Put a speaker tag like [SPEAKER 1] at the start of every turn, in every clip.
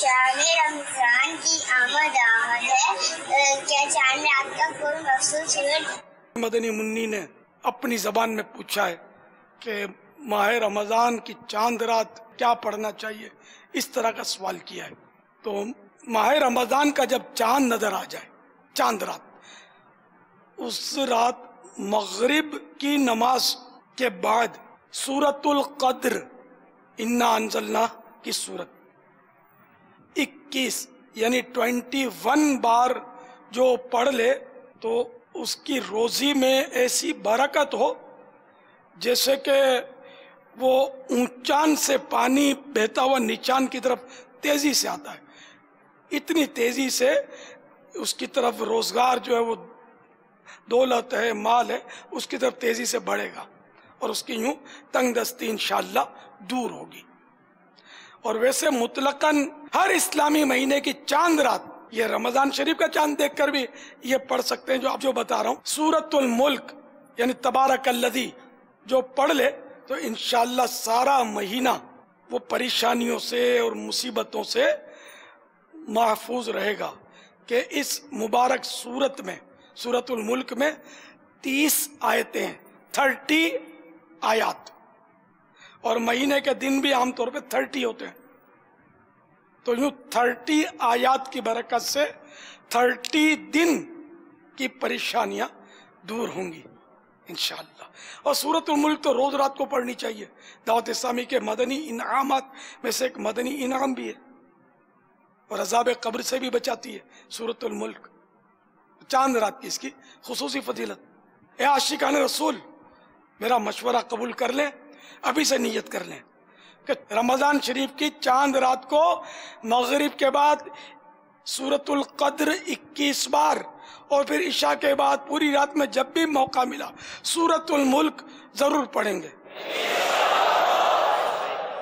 [SPEAKER 1] شہر رمضان کی آمد ہے، کیا چاند رات کا کوئی مخصوص ورد؟
[SPEAKER 2] مدنی منی نے اپنی زبان میں پوچھا ہے کہ ماہ رمضان کی چاند رات کیا پڑھنا چاہیے، اس طرح کا سوال کیا ہے۔ تو ماہ رمضان کا جب چاند نظر آ جائے، چاند رات، اس رات مغرب کی نماز کے بعد سورۃ القدر انا انزلنا کی سورت 21 یعنی 21 بار جو پڑھ لے تو اس کی روزی میں ایسی برکت ہو جیسے کہ وہ اونچان سے پانی بہتا ہوا نیچان کی طرف تیزی سے آتا ہے، اتنی تیزی سے اس کی طرف روزگار جو ہے، وہ دولت ہے، مال ہے، اس کی طرف تیزی سے بڑھے گا اور اس کی یوں تنگ دستی انشاءاللہ دور ہوگی۔ اور ویسے مطلقاً ہر اسلامی مہینے کی چاند رات، یہ رمضان شریف کا چاند دیکھ کر بھی یہ پڑھ سکتے ہیں جو آپ جو بتا رہا ہوں، سورۃ الملک یعنی تبارک الذی جو پڑھ لے تو انشاءاللہ سارا مہینہ وہ پریشانیوں سے اور مصیبتوں سے محفوظ رہے گا۔ کہ اس مبارک سورت میں، سورۃ الملک میں 30 آیتیں ہیں، 30 آیات، اور مہینے کے دن بھی عام طور پہ 30 ہوتے ہیں، تو یوں 30 آیات کی برکت سے 30 دن کی پریشانیاں دور ہوں گی انشاءاللہ۔ اور سورۃ الملک تو روز رات کو پڑھنی چاہیے، دعوت اسلامی کے مدنی انعامات میں سے ایک مدنی انعام بھی ہے، اور عذاب قبر سے بھی بچاتی ہے سورۃ الملک، چاند رات کی اس کی خصوصی فضیلت۔ اے عاشقان رسول، میرا مشورہ قبول کر لیں، ابھی سے نیت کر لیں کہ رمضان شریف کی چاند رات کو مغرب کے بعد سورۃ القدر 21 بار، اور پھر عشاء کے بعد پوری رات میں جب بھی موقع ملا سورۃ الملک ضرور پڑھیں گے۔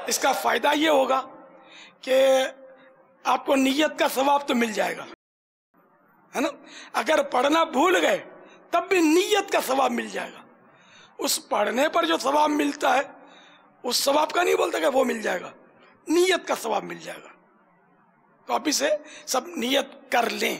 [SPEAKER 2] اس کا فائدہ یہ ہوگا کہ آپ کو نیت کا ثواب تو مل جائے گا، ہے نا؟ اگر پڑھنا بھول گئے تب بھی نیت کا ثواب مل جائے گا۔ اس پڑھنے پر جو ثواب ملتا ہے اس ثواب کا نہیں بولتا کہ وہ مل جائے گا، نیت کا ثواب مل جائے گا۔ تو ابھی سے سب نیت کر لیں۔